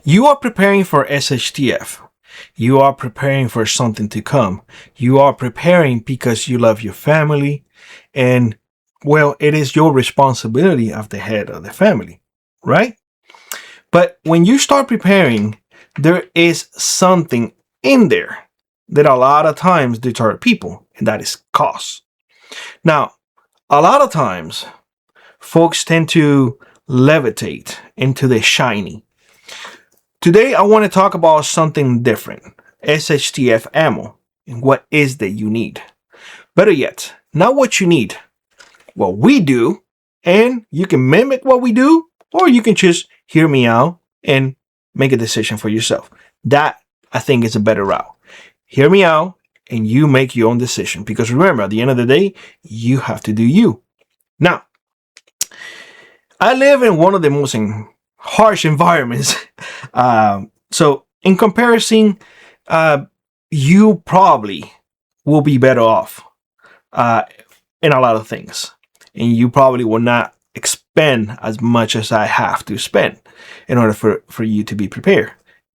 You are preparing for SHTF. You are preparing for something to come. You are preparing because you love your family, and well, it is your responsibility of the head of the family, right? But when you start preparing, there is something in there that a lot of times deter people, and that is cost. Now, a lot of times, folks tend to levitate into the shiny. Today, I want to talk about something different, SHTF ammo, and what is that you need. Better yet, not what you need, what we do, and you can mimic what we do, or you can just hear me out and make a decision for yourself. That, I think, is a better route. Hear me out, and you make your own decision. Because remember, at the end of the day, you have to do you. Now, I live in one of the most harsh environments. So, in comparison, you probably will be better off in a lot of things. And you probably will not expend as much as I have to spend in order for you to be prepared,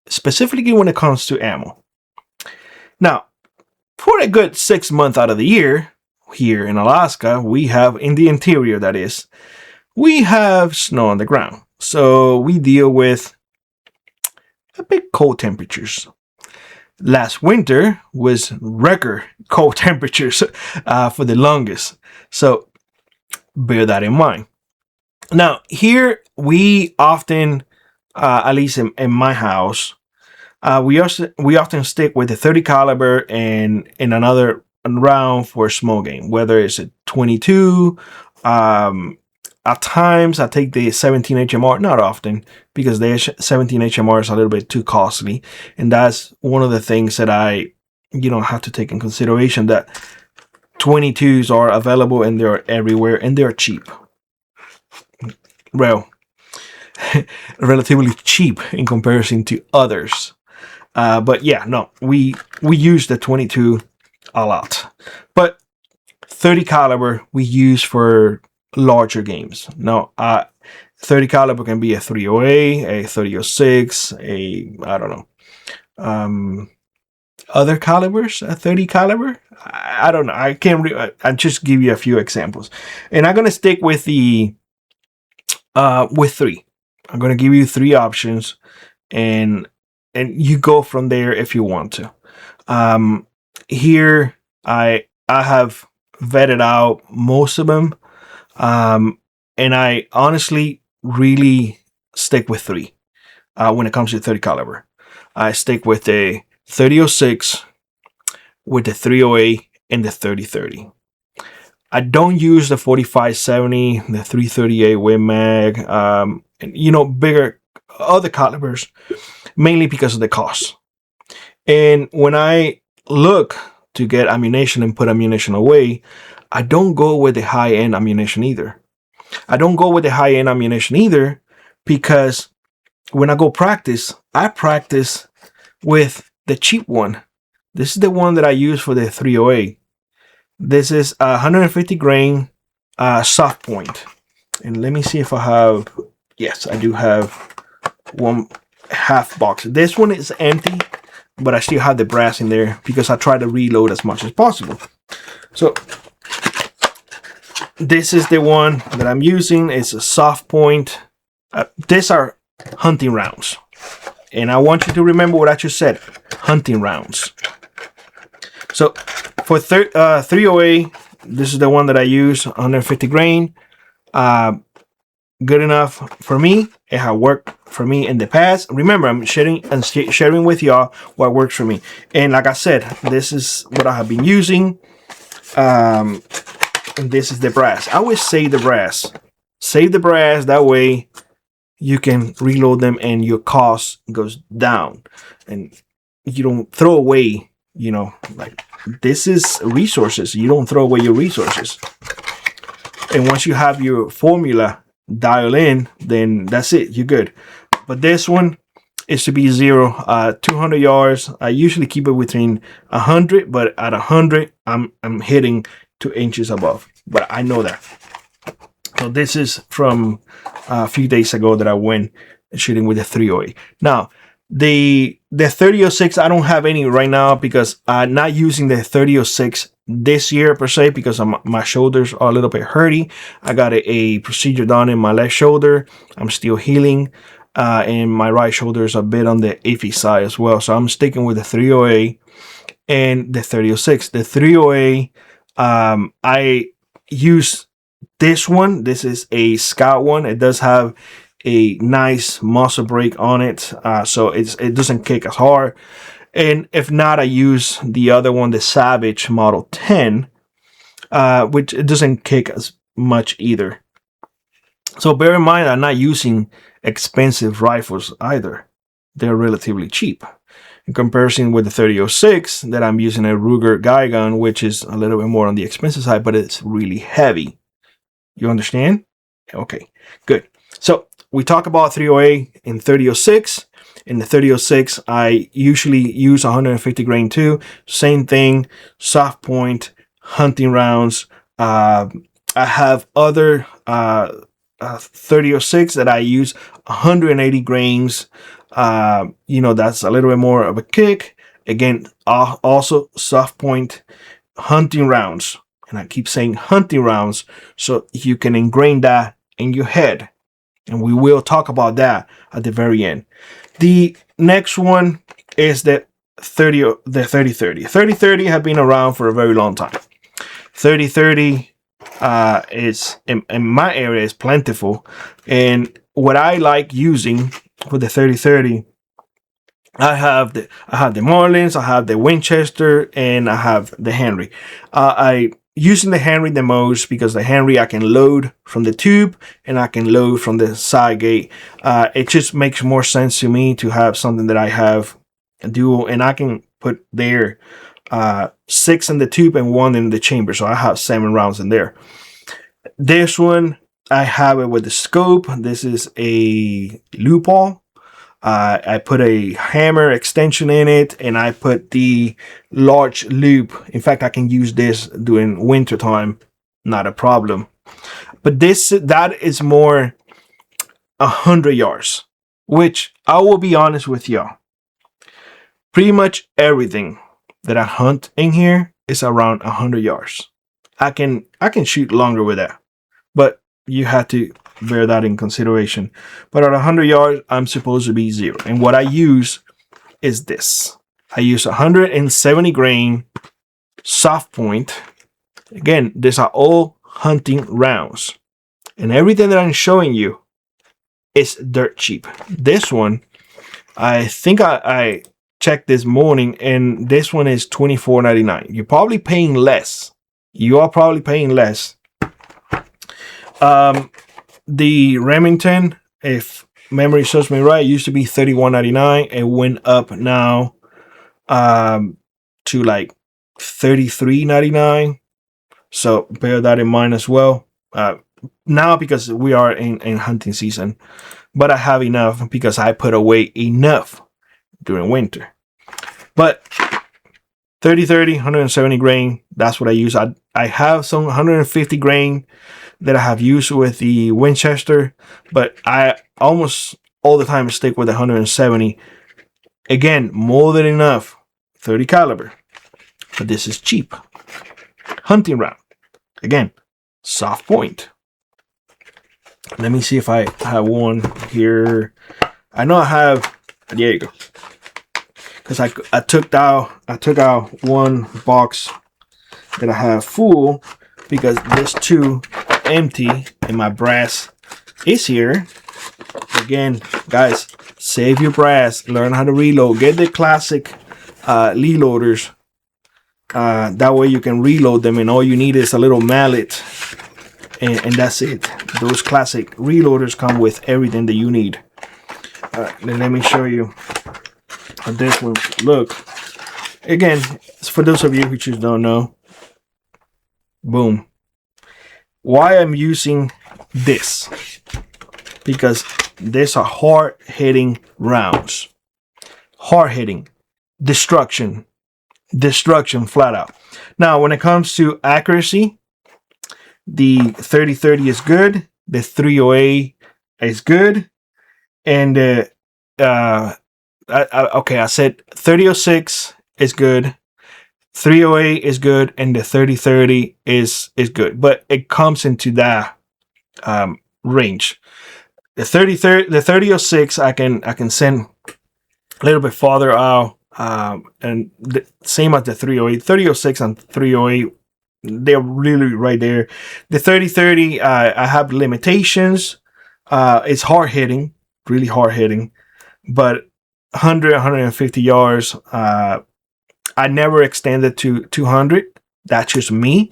specifically when it comes to ammo. Now, for a good 6 months out of the year, here in Alaska, we have, in the interior that is, we have snow on the ground. So we deal with a bit cold temperatures. Last winter was record cold temperatures for the longest. So bear that in mind. Now, here we often, at least in my house, we often stick with the 30 caliber and in another round for a small game, whether it's a 22. At times, I take the 17 HMR, not often, because the 17 HMR is a little bit too costly, and that's one of the things that I, have to take in consideration, that 22s are available and they're everywhere and they're cheap. Well, relatively cheap in comparison to others. But yeah, no, we use the 22 a lot, but 30 caliber we use for larger games. Now, 30 caliber can be a 308, a 3006, I don't know, other calibers, a 30 caliber. I don't know. I can't. I just give you a few examples, and I'm gonna stick with the with 3. I'm gonna give you 3 options, and you go from there if you want to. Here I have vetted out most of them. And I honestly really stick with 3 when it comes to 30 caliber. I stick with the 3006, with the 308, and the 3030. I don't use the 4570, the 338 Win Mag, and bigger other calibers, mainly because of the cost. And when I look to get ammunition and put ammunition away, I don't go with the high-end ammunition either. Because when I go practice, I practice with the cheap one. This is the one that I use for the 308. This is a 150 grain soft point. And let me see if I have, yes, I do have one half box. This one is empty, but I still have the brass in there because I try to reload as much as possible. So this is the one that I'm using. It's a soft point. These are hunting rounds. And I want you to remember what I just said. Hunting rounds. So for 308, this is the one that I use, 150 grain. Good enough for me. It has worked for me in the past. Remember, I'm sharing with y'all what works for me. And like I said, this is what I have been using. And this is the brass. I always save the brass. Save the brass. That way you can reload them and your cost goes down. And you don't throw away, like this is resources. You don't throw away your resources. And once you have your formula dial in, then that's it. You're good. But this one is to be 0, 200 yards. I usually keep it between 100, but at 100, I'm hitting 2 inches above. But I know that. So this is from a few days ago that I went shooting with the 308. Now, the 3006, I don't have any right now because I'm not using the 3006 this year per se because my shoulders are a little bit hurty. I got a procedure done in my left shoulder. I'm still healing. And my right shoulder is a bit on the iffy side as well. So I'm sticking with the 308 and the 3006. The 308, I use this one. This is a Scout one. It does have a nice muzzle brake on it, so it doesn't kick as hard. And if not, I use the other one, the Savage Model 10, which it doesn't kick as much either. So bear in mind, I'm not using expensive rifles either. They're relatively cheap. In comparison with the 3006, that I'm using a Ruger guy gun, which is a little bit more on the expensive side, but it's really heavy. You understand? Okay, good. So we talk about 308 and 3006. In the 3006, I usually use 150 grain too. Same thing, soft point, hunting rounds. I have other 3006 that I use 180 grains. That's a little bit more of a kick. Again, also soft point hunting rounds. And I keep saying hunting rounds so you can ingrain that in your head. And we will talk about that at the very end. The next one is the 3030. 3030 have been around for a very long time. 3030 is in my area is plentiful. And what I like using for the 3030, I have the Marlins, I have the Winchester, and I have the Henry. I using the Henry the most because the Henry I can load from the tube and I can load from the side gate. It just makes more sense to me to have something that I have a dual, and I can put there 6 in the tube and 1 in the chamber, so I have 7 rounds in there. This one I have it with the scope. This is a loophole. I put a hammer extension in it, and I put the large loop. In fact, I can use this during winter time, not a problem. But that is more 100 yards, which I will be honest with y'all. Pretty much everything that I hunt in here is around 100 yards. I can shoot longer with that, but you have to bear that in consideration. But at 100 yards, I'm supposed to be 0. And what I use is this. I use 170 grain soft point. Again, these are all hunting rounds. And everything that I'm showing you is dirt cheap. This one, I think I checked this morning, and this one is $24.99. You're probably paying less. You are probably paying less. The Remington, if memory serves me right, used to be $31.99. It went up now to like $33.99. So bear that in mind as well. Now because we are in hunting season, but I have enough because I put away enough during winter. But 30-30, 170 grain, that's what I use. I have some 150 grain that I have used with the Winchester, but I almost all the time stick with 170. Again, more than enough. 30 caliber. But this is cheap. Hunting round. Again, soft point. Let me see if I have one here. I know I have. There you go. Because I took out one box that I have full because this 2 empty and my brass is here. Again, guys, save your brass. Learn how to reload. Get the classic Lee loaders. That way you can reload them, and all you need is a little mallet, and that's it. Those classic reloaders come with everything that you need. Then let me show you how this will look. Again, for those of you who just don't know, boom. Why I'm using this? Because these are hard-hitting rounds. Hard-hitting. Destruction flat out. Now, when it comes to accuracy, the 30-30 is good. The 308 is good. And okay, I said 3006 is good, 308 is good, and the 3030 is good, but it comes into that range. The 3006 I can send a little bit farther out, and the same as the 308. 3006 and 308, they're really right there. The 3030, I have limitations. It's hard hitting, really hard hitting, but 150 yards. I never extended to 200. That's just me.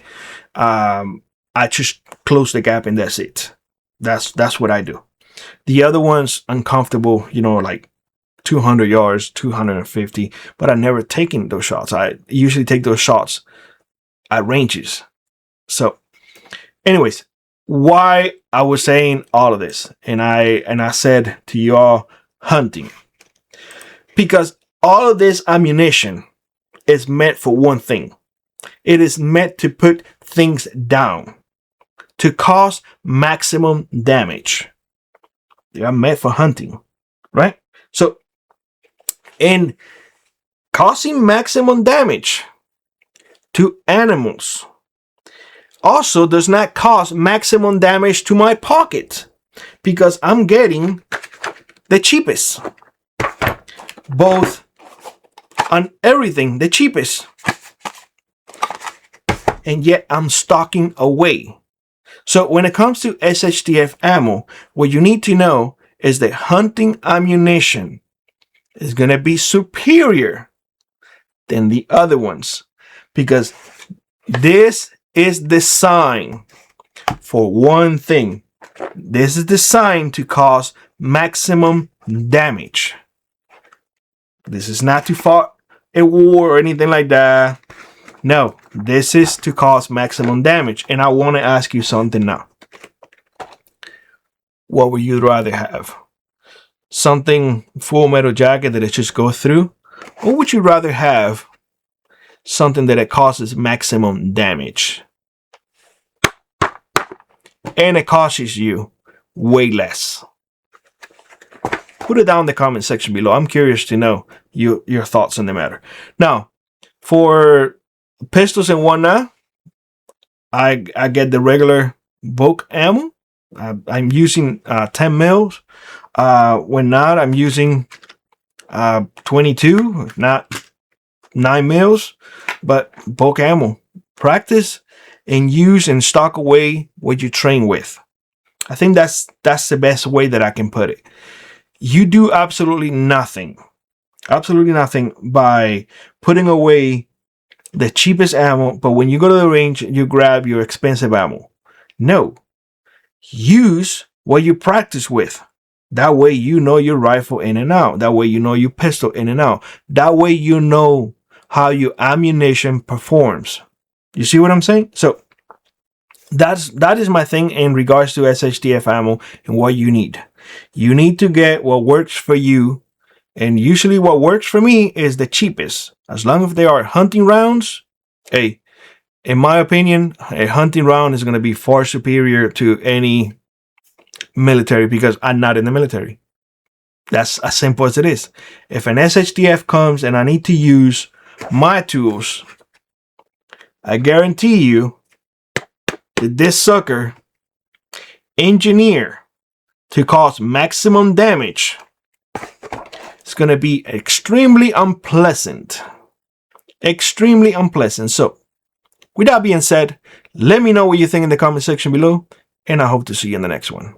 I just close the gap and that's it. That's what I do. The other one's uncomfortable, like 200 yards, 250, but I never taken those shots. I usually take those shots at ranges. So anyways, why I was saying all of this, and I said to you all, hunting, because all of this ammunition is meant for one thing. It is meant to put things down, to cause maximum damage. They are meant for hunting, right? So in causing maximum damage to animals also does not cause maximum damage to my pocket, because I'm getting the cheapest, both on everything, the cheapest, and yet I'm stocking away. So when it comes to SHTF ammo, what you need to know is that hunting ammunition is going to be superior than the other ones, because this is designed for one thing. This is designed to cause maximum damage. This is not to fight a war or anything like that. No, this is to cause maximum damage. And I want to ask you something now. What would you rather have? Something full metal jacket that it just goes through? Or would you rather have something that it causes maximum damage and it costs you way less? Put it down in the comment section below. I'm curious to know your thoughts on the matter. Now, for pistols and whatnot, I get the regular bulk ammo. I'm using 10 mils. When not, I'm using 22, not 9 mils, but bulk ammo. Practice and use and stock away what you train with. I think that's the best way that I can put it. You do absolutely nothing by putting away the cheapest ammo, but when you go to the range, you grab your expensive ammo. No, use what you practice with. That way you know your rifle in and out. That way you know your pistol in and out. That way you know how your ammunition performs. You see what I'm saying? So that is my thing in regards to SHTF ammo and what you need. You need to get what works for you. And usually what works for me is the cheapest. As long as they are hunting rounds, hey, in my opinion, a hunting round is going to be far superior to any military, because I'm not in the military. That's as simple as it is. If an SHTF comes and I need to use my tools, I guarantee you that this sucker engineered to cause maximum damage, it's going to be extremely unpleasant. Extremely unpleasant. So, with that being said, let me know what you think in the comment section below, and I hope to see you in the next one.